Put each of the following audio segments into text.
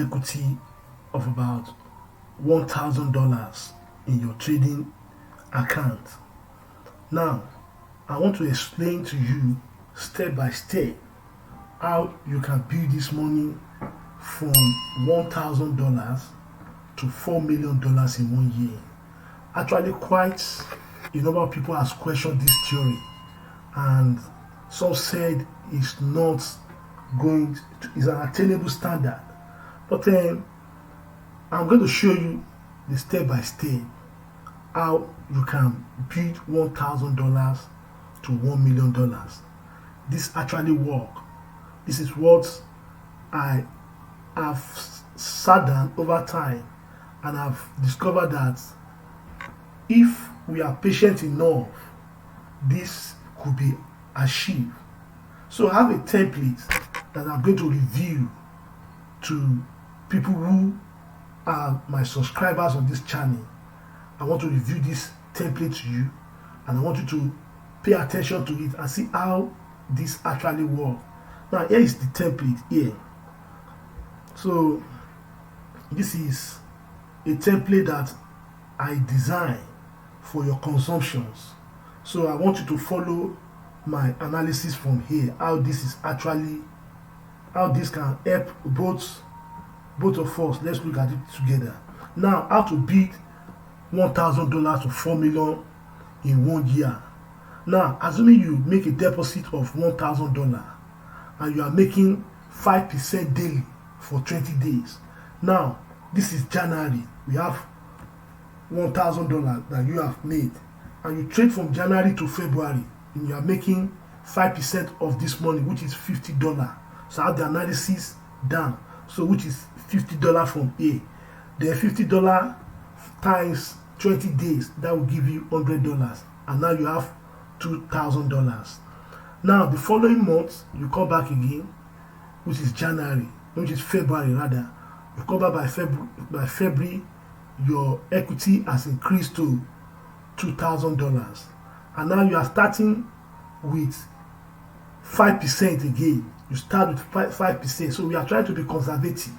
equity of about $1,000 in your trading account. Now, I want to explain to you step by step how you can build this money from $1,000 to $4 million in 1 year. Actually, quite a number of people has questioned this theory, and some said it's not going to, it's an attainable standard. But then I'm going to show you the step by step how you can build $1,000 to $1 million. This actually work. This is what I have sat down over time, and I've discovered that if we are patient enough, this could be achieved. So I have a template that I'm going to review to people who are my subscribers on this channel. I want to review this template to you, and I want you to pay attention to it and see how this actually works. Now, here is the template here. So this is a template that I designed for your consumptions. So I want you to follow my analysis from here, how this is actually, how this can help both of us. Let's look at it together. Now, how to build $1,000 to $4 million in 1 year. Now, assuming you make a deposit of $1,000 and you are making 5% daily for 20 days. Now, this is January. We have $1,000 that you have made, and you trade from January to February, and you are making 5% of this money, which is $50. So I have the analysis down. So which is $50 from A. Then $50 times 20 days, that will give you $100, and now you have $2,000. Now the following month you come back again, which is January, which is February rather. You come back by February, your equity has increased to $2,000, and now you are starting with 5% again. You start with 5%. So we are trying to be conservative.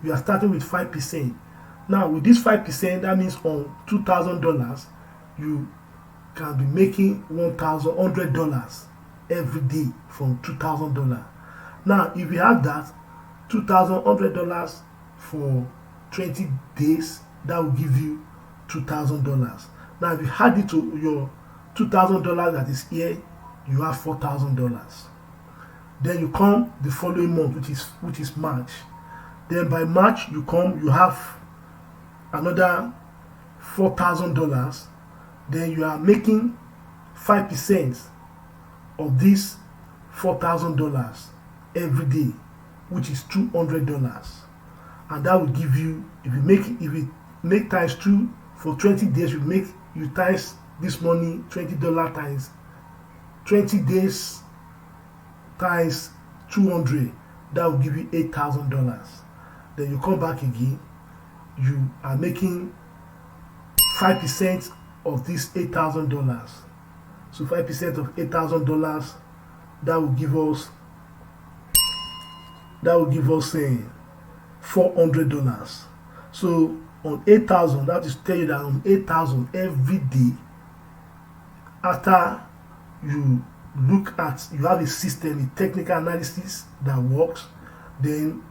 We are starting with 5%. Now with this 5%, that means on $2,000 you can be making $100 every day from $2,000. Now if you have that $2,100 for 20 days, that will give you $2,000. Now if you add it to your $2,000 that is here, you have $4,000. Then you come the following month, which is March. Then by March you have another $4,000. Then you are making 5% of this $4,000 every day, which is $200, and that will give you, if you make times 2 for 20 days, you times this money, $20 times 20 days times 200, that will give you $8,000. Then you come back again, you are making 5% of this $8,000. So 5% of $8,000, that will give us $400. So on 8,000, that is tell you that on 8,000 every day, after you have a system, a technical analysis that works, then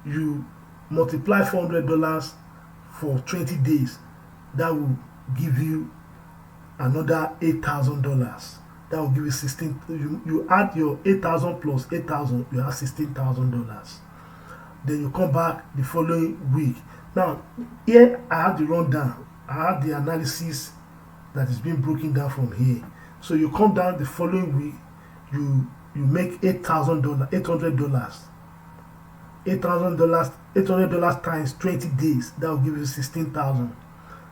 you multiply $400 for 20 days, that will give you another $8,000. That will give you 16. You add your 8,000 plus 8,000, you have $16,000. Then you come back the following week. Now here I have the rundown. I have the analysis that is being broken down from here. So you come down the following week, you make $8,000, $800 times 20 days, that will give you 16,000.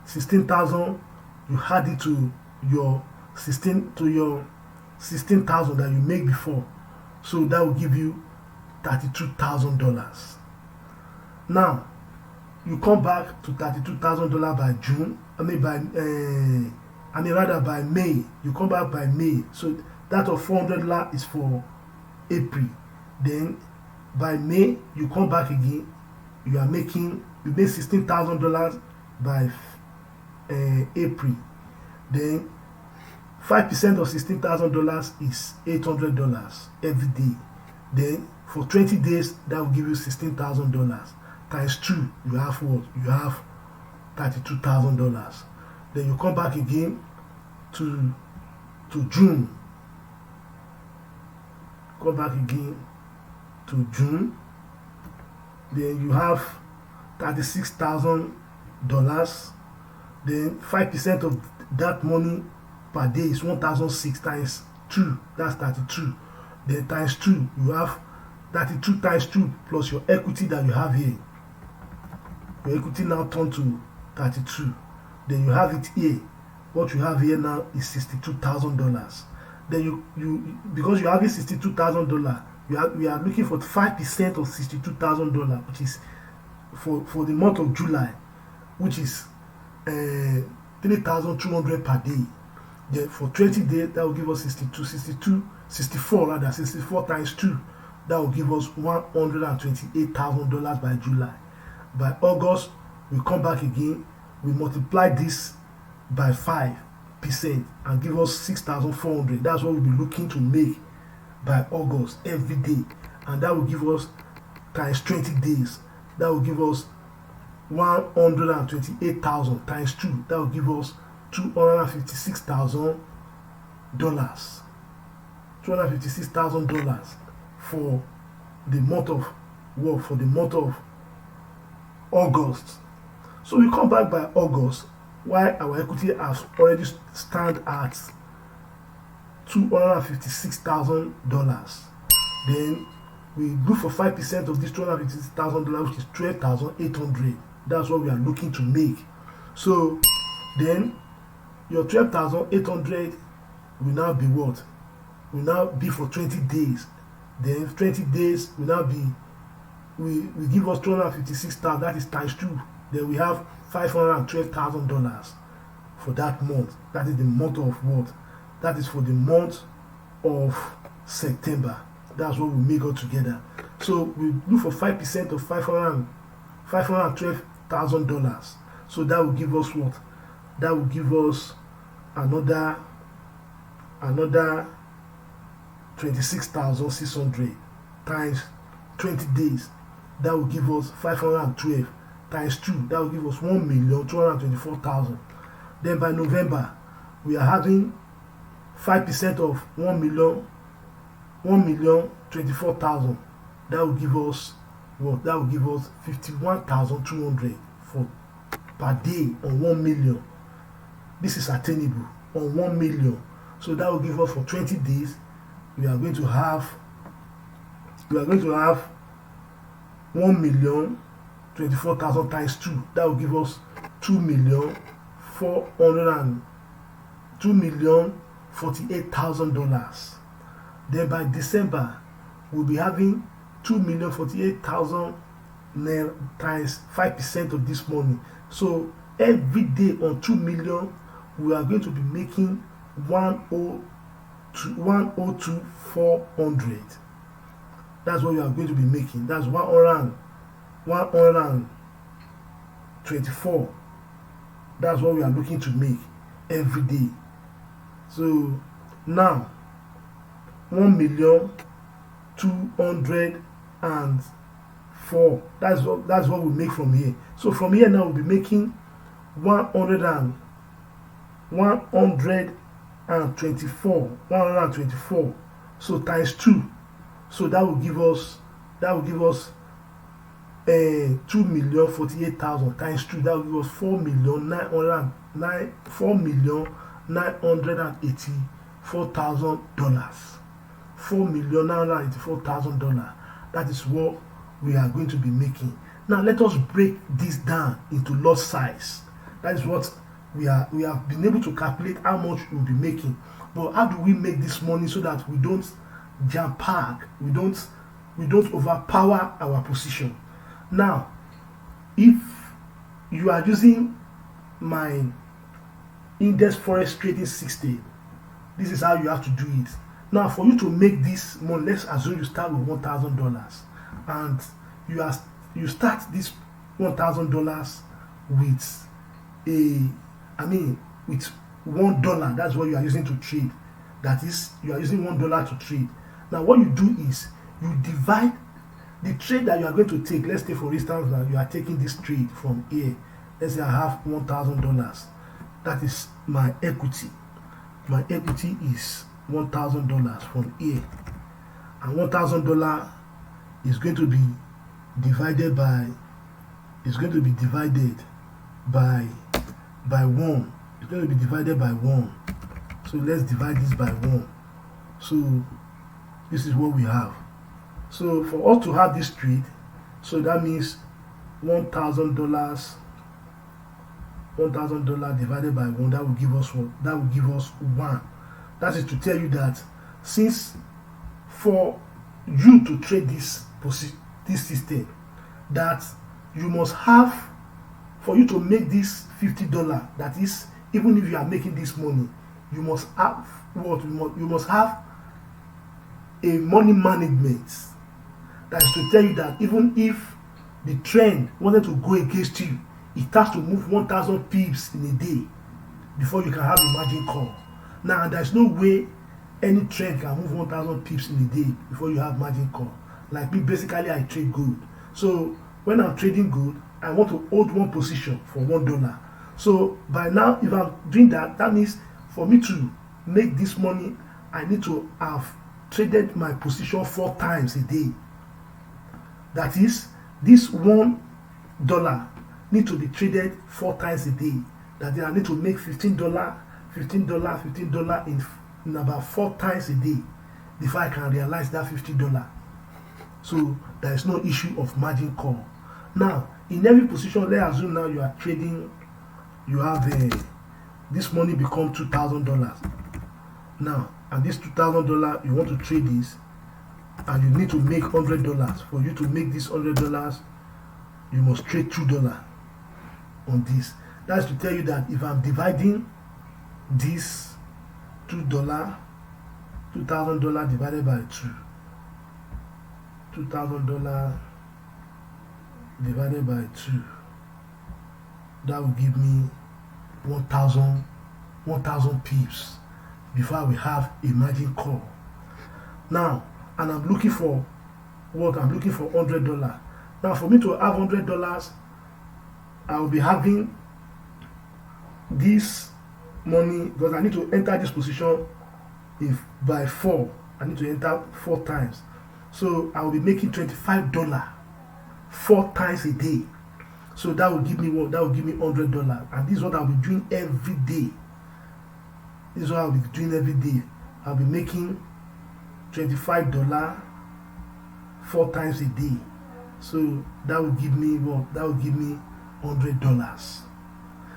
16,000, you add it to your 16,000 that you made before, so that will give you $32,000. Now you come back to $32,000 by June. By May. You come back by May. So that of $400 is for April. Then by May you come back again. you made $16,000 by April. Then 5% of $16,000 is $800 every day. Then for 20 days, that will give you $16,000 times 2. You have what? You have $32,000. Then you come back again to June. Come back again to June. Then you have $36,000. Then 5% of that money per day is 1,006 times 2. That's 32. Then times 2, you have 32 times 2 plus your equity that you have here. Your equity now turned to 32. Then you have it here. What you have here now is $62,000. Then you because you have it $62,000, we are looking for 5% of $62,000, which is for the month of July, which is 3,200 per day. Then for 20 days, that will give us 64 times 2. That will give us $128,000 by July. By August, we come back again, we multiply this by 5% and give us 6,400. That's what we'll be looking to make by August every day. And that will give us times 20 days. That will give us 128,000 times 2. That will give us $256,000. $256,000 for the month of work, for the month of August. So we come back by August, while our equity has already stand at $256,000. Then we look for 5% of this $256,000, which is $12,800. That's what we are looking to make. So then your $12,800 will now be what? Will now be for 20 days. Then 20 days will now be, we give us $256,000, that is times 2. Then we have $512,000 for that month. That is the month of what? That is for the month of September. That's what we make all together. So we look for 5% of $512,000. So that will give us what? That will give us another 26,600 times 20 days. That will give us 512 times 2. That will give us 1,224,000. Then by November, we are having 5% of 1,024,000. That will give us what? That will give us 51,200 for per day on 1 million. This is attainable on 1 million. So that will give us for 20 days. We are going to have 1,024,000 times 2. That will give us 2,048,000. Then by December, we'll be having 2,048,000 times 5% of this money. So every day on 2 million, we are going to be making 102,400. That's what we are going to be making. That's 124. That's what we are looking to make every day. So now 1,204,000. That's what we make from here. So from here now we'll be making 124. So times 2. So that will give us 2,048,000 times 2. That will give us $4,984,000. $4,984,000. That is what we are going to be making. Now let us break this down into lot size. That is what we have been able to calculate how much we'll be making. But how do we make this money so that we don't jam pack, we don't overpower our position? Now, if you are using my index forex trading 60, this is how you have to do it. Now, for you to make this money, let's assume you start with $1,000 and you are you start this $1,000 with with $1. That's what you are using to trade. That is, you are using $1 to trade. Now what you do is you divide the trade that you are going to take. Let's say for instance that you are taking this trade from here. Let's say I have $1,000. That is my equity. My equity is $1,000 from here, and $1,000 is going to be divided by 1. It's going to be divided by 1. So let's divide this by 1. So this is what we have. So for us to have this trade, so that means $1,000 divided by 1, that will give us what? That will give us 1. That is to tell you that since for you to trade this system, that you must have, for you to make this $50, that is, even if you are making this money, you must have what? You must have a money management. That is to tell you that even if the trend wanted to go against you, it has to move 1,000 pips in a day before you can have a margin call. Now there's no way any trend can move 1,000 pips in a day before you have margin call. Like me, basically I trade gold. So when I'm trading gold, I want to hold one position for $1. So by now, if I'm doing that, that means for me to make this money, I need to have traded my position 4 times a day. That is, this $1 need to be traded 4 times a day. That is, I need to make $15 in about 4 times a day before I can realize that $50. So there is no issue of margin call. Now, in every position, let's assume now you are trading, you have this money become $2,000. Now, and this $2,000, you want to trade this, and you need to make $100. For you to make this $100, you must trade $2 on this. That's to tell you that if I'm dividing this $2,000 divided by 2, $2,000 divided by 2, that will give me 1,000 pips before I will have a margin call. Now, and I'm looking for what? I'm looking for $100. Now, for me to have $100, I will be having this money, because I need to enter this position by 4. I need to enter 4 times. So I will be making $25 4 times a day. So that will give me what? That will give me $100. And this is what I'll be doing every day. This is what I'll be doing every day. I'll be making $25 4 times a day. So that will give me what? That will give me $100.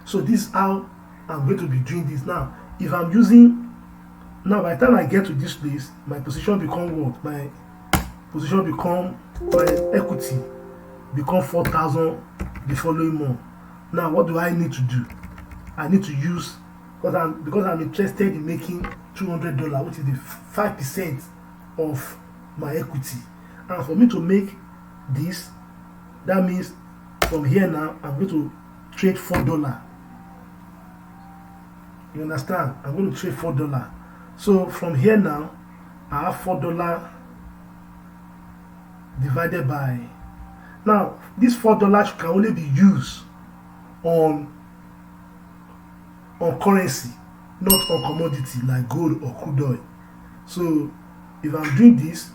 So this is how I'm going to be doing this. Now, if I'm using, now by the time I get to this place, my position become what? My position become, my equity become 4,000 the following month. Now, what do I need to do? I need to use, because I'm interested in making $200, which is the 5% of my equity. And for me to make this, that means from here now, I'm going to trade $4. You understand? I'm going to trade $4. So from here now, I have $4 divided by. Now, this $4 can only be used on currency, not on commodity like gold or crude oil. So if I'm doing this,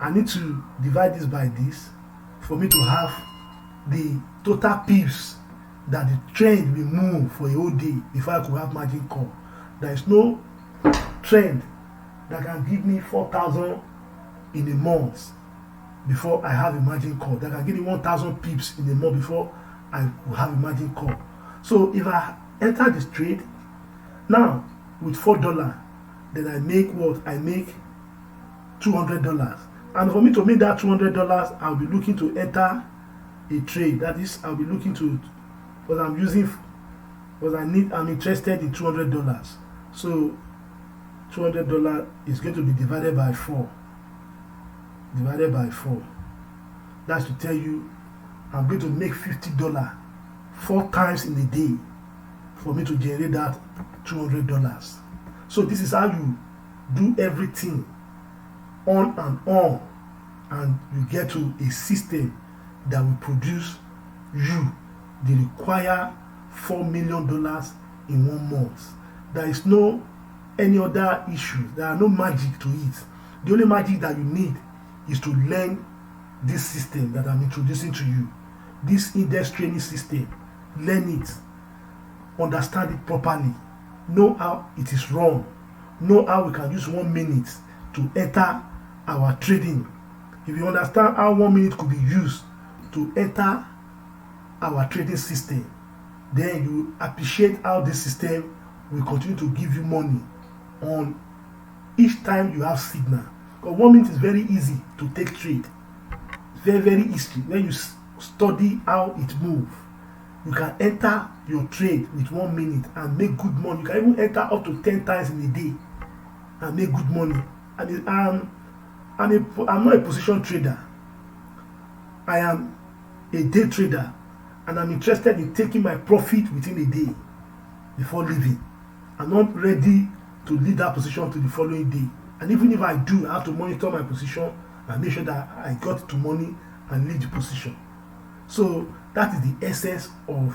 I need to divide this by this for me to have the total pips that the trend will move for a whole day before I could have margin call. There is no trend that can give me 4,000 in a month before I have a margin call. That can give me 1,000 pips in a month before I will have a margin call. So if I enter this trade now with $4, then I make what? I make $200. And for me to make that $200, I'll be looking to enter a trade. That is, I'll be looking to, because I'm interested in $200. So $200 is going to be divided by 4. Divided by 4. That's to tell you I'm going to make $50 4 times in a day for me to generate that $200. So this is how you do everything on, and you get to a system that will produce you the required $4 million in 1 month. There is no any other issue. There are no magic to it. The only magic that you need is to learn this system that I'm introducing to you. This index training system. Learn it. Understand it properly. Know how it is run. Know how we can use 1 minute to enter our trading. If you understand how 1 minute could be used to enter our trading system, then you appreciate how this system will continue to give you money on each time you have signal. Because 1 minute is very easy to take trade. Very, very easy. When you study how it moves, you can enter your trade with 1 minute and make good money. You can even enter up to 10 times in a day and make good money. And I'm not a position trader. I am a day trader, and I'm interested in taking my profit within a day before leaving. I'm not ready to leave that position to the following day. And even if I do, I have to monitor my position and make sure that I got to money and leave the position. So that is the essence of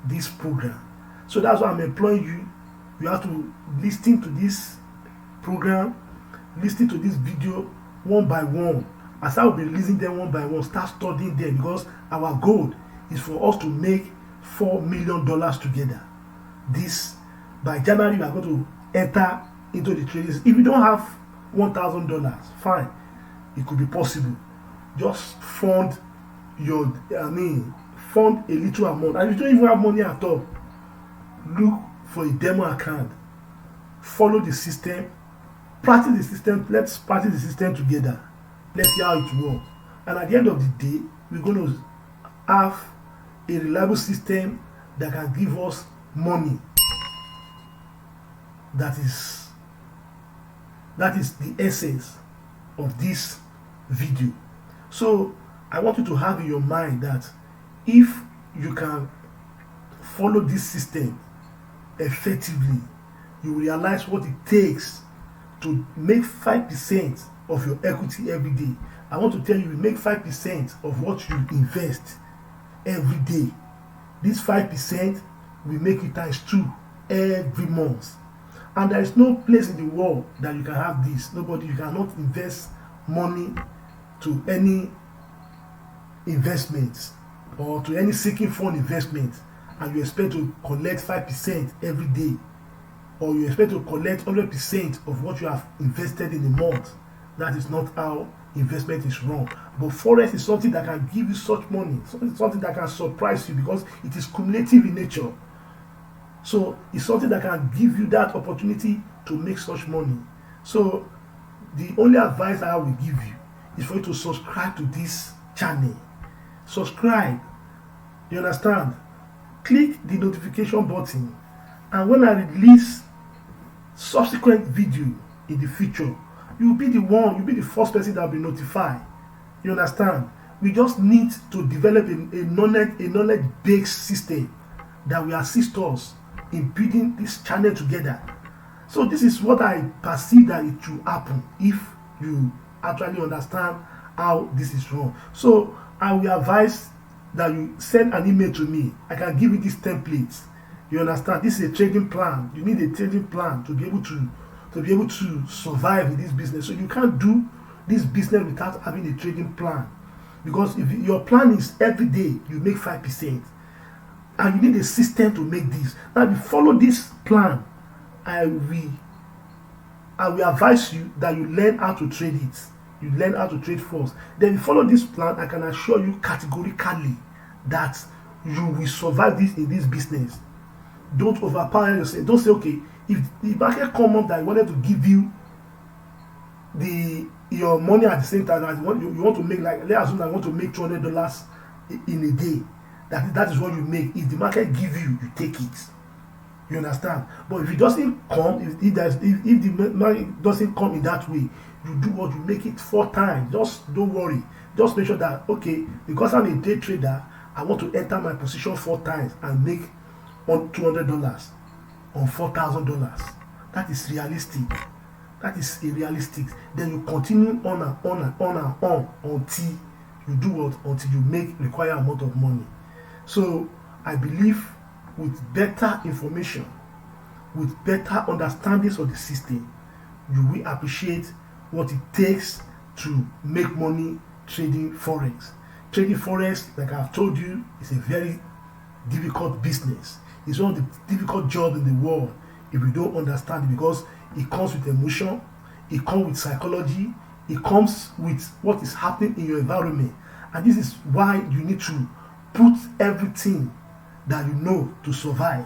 this program. So that's why I'm employing you. You have to listen to this program, listen to this video one by one. As I will be releasing them one by one, start studying them, because our goal is for us to make $4 million together. This by January we are going to enter into the trading. If you don't have $1,000, fine, it could be possible. Just fund fund a little amount. And if you don't even have money at all, look for a demo account. Follow the system, practice the system. Let's practice the system together. Let's see how it works. And at the end of the day, we're going to have a reliable system that can give us money. That is the essence of this video. So I want you to have in your mind that if you can follow this system effectively, you realize what it takes to make 5% of your equity every day. I want to tell you, make 5% of what you invest every day. This 5% will make you times 2 every month. And there is no place in the world that you can have this. Nobody, you cannot invest money to any investments or to any seeking fund investment and you expect to collect 5% every day, or you expect to collect 100% of what you have invested in a month. That is not how investment is run. But forex is something that can give you such money, something that can surprise you because it is cumulative in nature. So it's something that can give you that opportunity to make such money. So the only advice I will give you is for you to subscribe to this channel. Subscribe. You understand? Click the notification button, and when I release subsequent video in the future, you'll be the first person that will be notified. You understand? We just need to develop a knowledge-based system that will assist us in building this channel together. So this is what I perceive that it should happen if you actually understand how this is run. So I will advise that you send an email to me. I can give you these templates. You understand? This is a trading plan. You need a trading plan to be able to survive in this business. So you can't do this business without having a trading plan, because if your plan is every day you make 5%, and you need a system to make this. Now, if you follow this plan, I will advise you that you learn how to trade it. You learn how to trade first. Then you follow this plan. I can assure you categorically that you will survive this in this business. Don't overpower yourself. Don't say, okay, if the market come up that I wanted to give you your money at the same time, you want to make, like, let's assume I want to make $200 in a day. That is what you make. If the market give you take it. You understand? But if it doesn't come, if the market doesn't come in that way, you do what, you make it 4 times. Just don't worry. Just make sure that, okay, because I'm a day trader, I want to enter my position 4 times and make on $200 on $4,000. That is realistic. That is realistic. Then you continue on and on and on and on until you do what? Until you make required amount of money. So I believe with better information, with better understandings of the system, you will appreciate what it takes to make money trading forex. Trading forex, like I've told you, is a very difficult business. It's one of the difficult jobs in the world if you don't understand it, because it comes with emotion, it comes with psychology, it comes with what is happening in your environment. And this is why you need to put everything that you know to survive.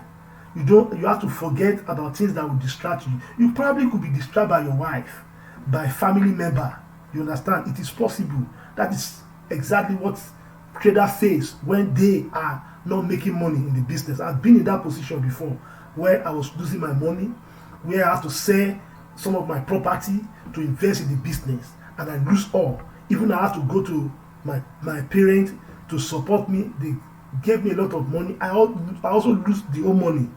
You have to forget about things that will distract you. You probably could be distracted by your wife, by family member. You understand? It is possible. That is exactly what traders face when they are not making money in the business. I've been in that position before, where I was losing my money, where I have to sell some of my property to invest in the business, and I lose all. Even I have to go to my parents to support me. They gave me a lot of money. I also lose the whole money.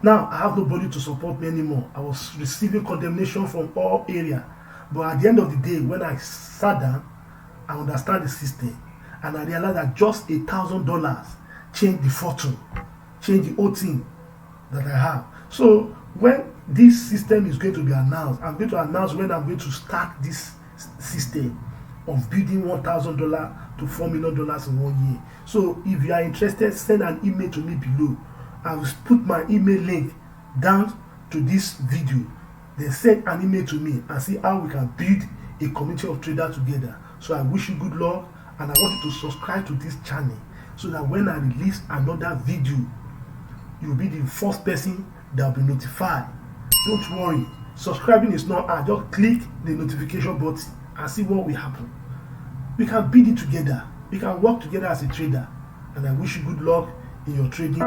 Now I have nobody to support me anymore. I was receiving condemnation from all areas. But at the end of the day, when I sat down, I understand the system, and I realized that just $1,000 changed the fortune, changed the whole thing that I have. So when this system is going to be announced, I'm going to announce when I'm going to start this system of building $1,000 to $4 million in 1 year. So if you are interested, send an email to me below. I will put my email link down to this video. Then send an email to me and see how we can build a community of traders together. So I wish you good luck, and I want you to subscribe to this channel so that when I release another video, you'll be the first person that will be notified. Don't worry, subscribing is not hard. Just click the notification button and see what will happen. We can build it together. We can work together as a trader, and I wish you good luck in your trading.